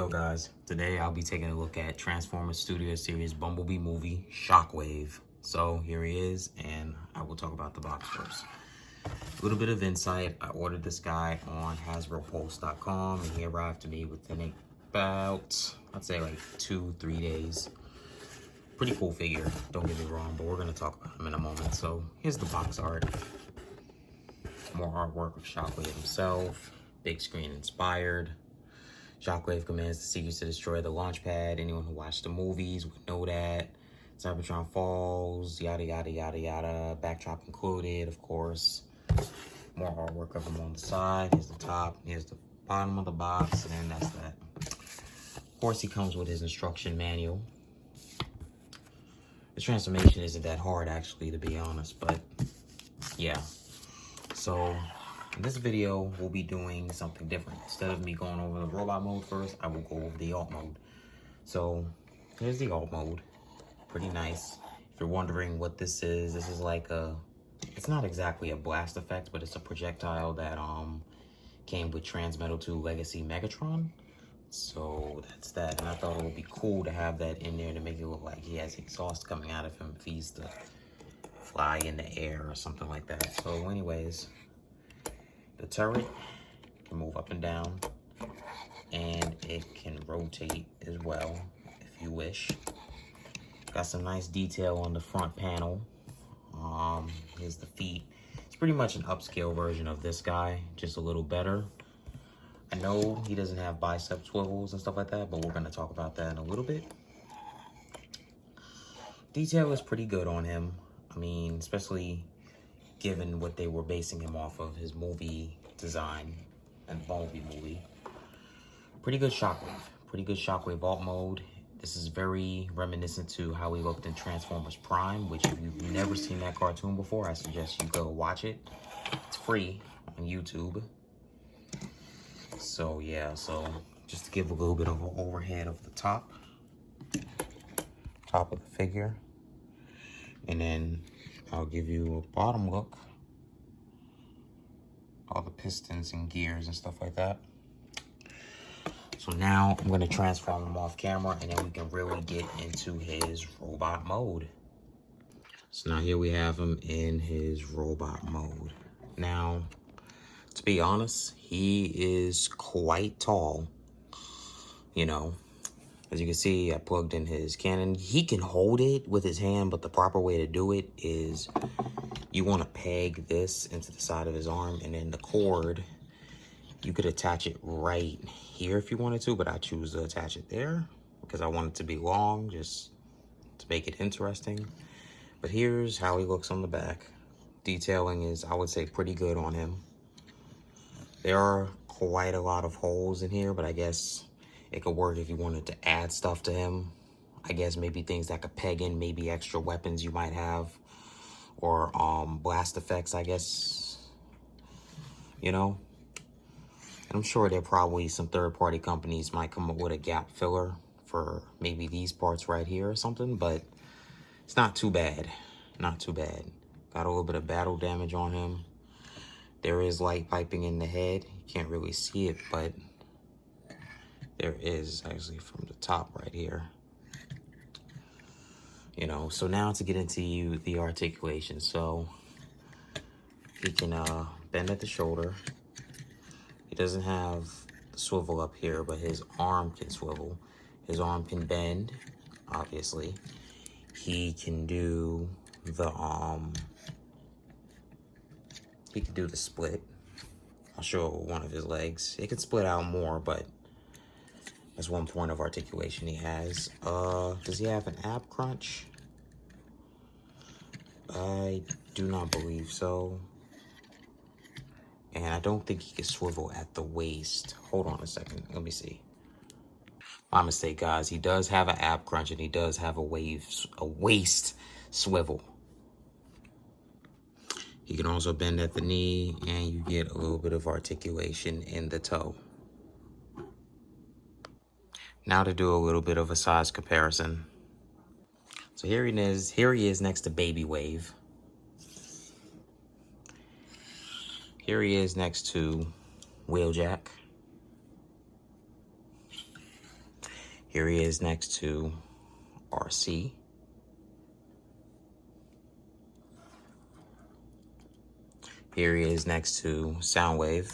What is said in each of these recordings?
Guys? Today I'll be taking a look at Transformers Studio Series Bumblebee movie, Shockwave. So here he is, and I will talk about the box first. A little bit of insight. I ordered this guy on HasbroPulse.com, and he arrived to me within about, I'd say like 2-3 days. Pretty cool figure, don't get me wrong, but we're going to talk about him in a moment. So here's the box art. More artwork of Shockwave himself, big screen inspired. Shockwave commands the Seekers to destroy the launch pad. Anyone who watched the movies would know that. Cybertron falls, yada, yada, yada, yada. Backdrop included, of course. More artwork of him on the side. Here's the top, here's the bottom of the box, and that's that. Of course, he comes with his instruction manual. The transformation isn't that hard, actually, to be honest, but yeah. So in this video, we'll be doing something different. Instead of me going over the robot mode first, I will go over the alt mode. So here's the alt mode. Pretty nice. If you're wondering what this is like a, it's not exactly a blast effect, but it's a projectile that came with Transmetal 2 Legacy Megatron. So that's that. And I thought it would be cool to have that in there to make it look like he has exhaust coming out of him if he's to fly in the air or something like that. So anyways, the turret can move up and down, and it can rotate as well if you wish. Got some nice detail on the front panel. Here's the feet. It's pretty much an upscale version of this guy, just a little better. I know he doesn't have bicep swivels and stuff like that, but we're going to talk about that in a little bit. Detail is pretty good on him. I mean, especially given what they were basing him off of, his movie design and Bumblebee movie. Pretty good Shockwave. Pretty good Shockwave alt mode. This is very reminiscent to how he looked in Transformers Prime, which if you've never seen that cartoon before, I suggest you go watch it. It's free on YouTube. So yeah, so just to give a little bit of an overhead of the top of the figure. And then I'll give you a bottom look. All the pistons and gears and stuff like that. So now I'm going to transform him off camera, and then we can really get into his robot mode. So now here we have him in his robot mode. Now, to be honest, he is quite tall. You know, as you can see, I plugged in his cannon. He can hold it with his hand, but the proper way to do it is you want to peg this into the side of his arm, and then the cord, you could attach it right here if you wanted to, but I choose to attach it there because I want it to be long, just to make it interesting. But here's how he looks on the back. Detailing is, I would say, pretty good on him. There are quite a lot of holes in here, but I guess it could work if you wanted to add stuff to him. I guess maybe things that could peg in, maybe extra weapons you might have, or blast effects, I guess, you know. And I'm sure there probably some third-party companies might come up with a gap filler for maybe these parts right here or something, but it's not too bad. Not too bad. Got a little bit of battle damage on him. There is light piping in the head. You can't really see it, but there is actually from the top right here. You know, so now to get into the articulation. So he can bend at the shoulder. He doesn't have the swivel up here, but his arm can swivel. His arm can bend, obviously. He can do the split. I'll show one of his legs. It can split out more, but that's one point of articulation he has. Does he have an ab crunch? I do not believe so. And I don't think he can swivel at the waist. Hold on a second. Let me see. My mistake, guys. He does have an ab crunch, and he does have a waist swivel. He can also bend at the knee, and you get a little bit of articulation in the toe. Now to do a little bit of a size comparison. So here he is next to Baby Wave. Here he is next to Wheeljack. Here he is next to RC. Here he is next to Soundwave.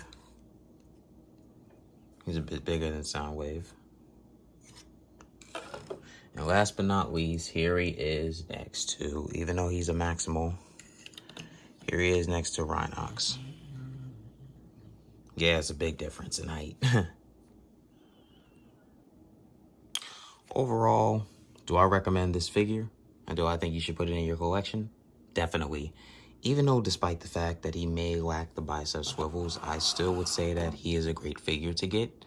He's a bit bigger than Soundwave. And last but not least, here he is next to, even though he's a Maximal, here he is next to Rhinox. Yeah, it's a big difference in height. Overall, do I recommend this figure? And do I think you should put it in your collection? Definitely. Even though despite the fact that he may lack the bicep swivels, I still would say that he is a great figure to get.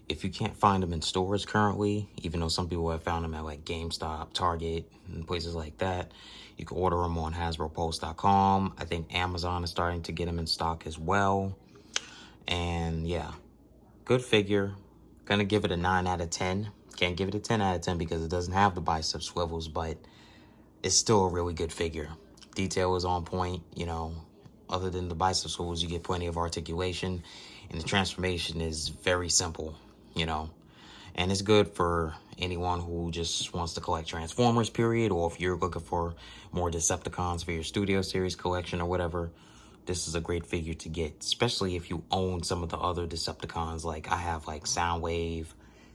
If you can't find them in stores currently, even though some people have found them at like GameStop, Target, and places like that, you can order them on HasbroPulse.com. I think Amazon is starting to get them in stock as well. And yeah, good figure. Gonna give it a 9 out of 10. Can't give it a 10 out of 10 because it doesn't have the bicep swivels, but it's still a really good figure. Detail is on point, you know. Other than the bicep swivels, you get plenty of articulation, and the transformation is very simple, you know. And it's good for anyone who just wants to collect Transformers, period, or if you're looking for more Decepticons for your Studio Series collection or whatever. This is a great figure to get, especially if you own some of the other Decepticons. Like, I have, like, Soundwave,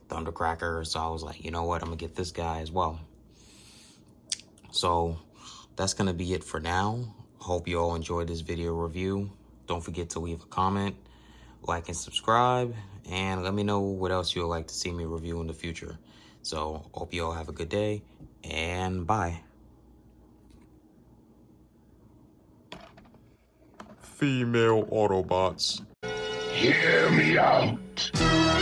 Thundercracker, so I was like, you know what, I'm going to get this guy as well. So, that's going to be it for now. Hope you all enjoyed this video review. Don't forget to leave a comment, like, and subscribe, and let me know what else you would like to see me review in the future. So, hope you all have a good day, and bye. Female Autobots. Hear me out.